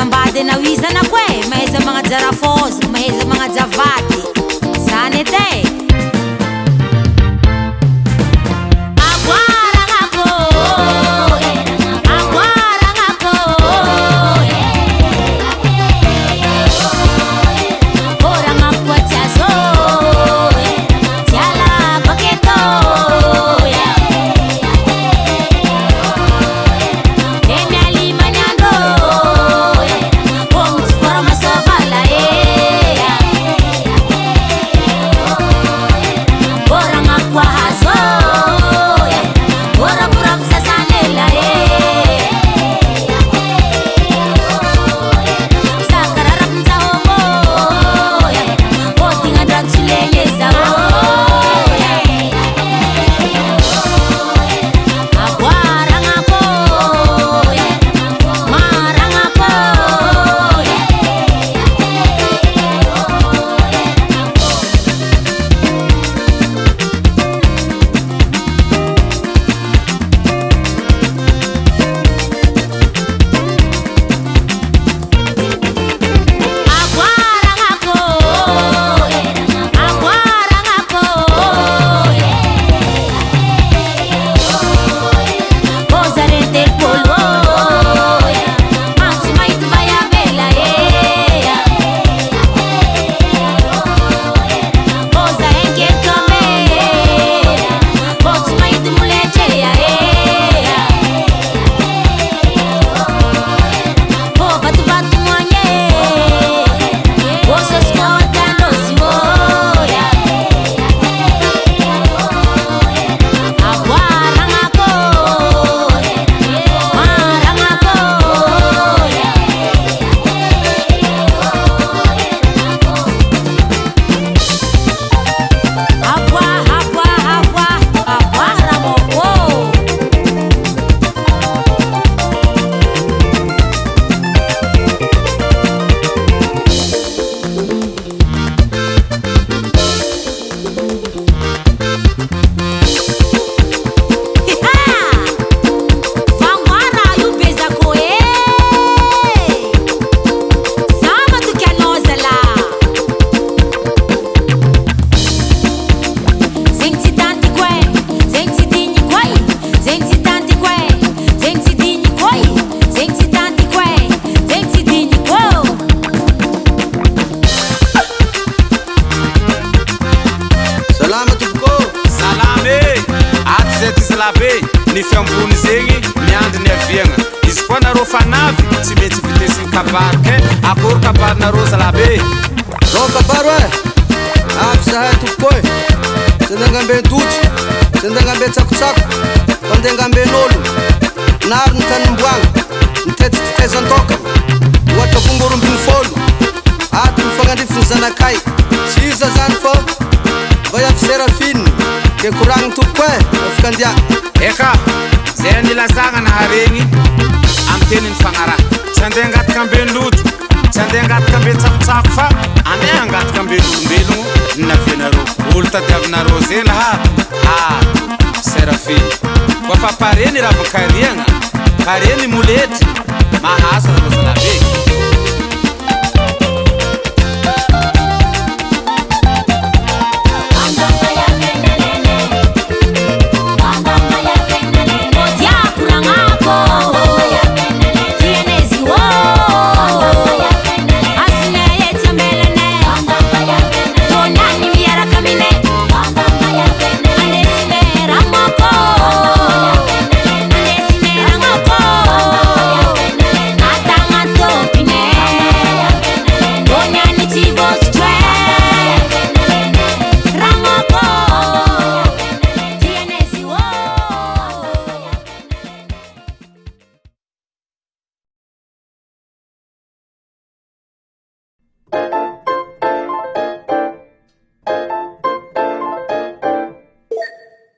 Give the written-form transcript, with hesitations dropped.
Ambady na wizana kwe maheza magnajara fozy maheza magnajavady zany edy Ni fiambony zegny miandry ny aviagna izy koa narô fanavy tsy mety vitesiny kabary ke akory kabary narô zalabe rô kabary avy zahay tompoko tsy andeha angambe doty tsy andeha angambe tsakotsako fa andeha angamben'olo nary ny tanimboagna nitezititezan-toka ohatra fongorombiny folo ato mifagnandrifiny zanakay tsy iza zany fa vaiavy Serafine ke koragny tompoko afaka andia eka zay nilazagna naharegny amy teniny fagnaraha tsy andeha angataka amben-lojo tsy andeha angataka amben-tsakotsako fa andeha angataka amben'olombelogno navianarô olo tadiavinarô zegny laha Serafine koa fa pareny ravakariagna pareny moletry mahazo rô zalabe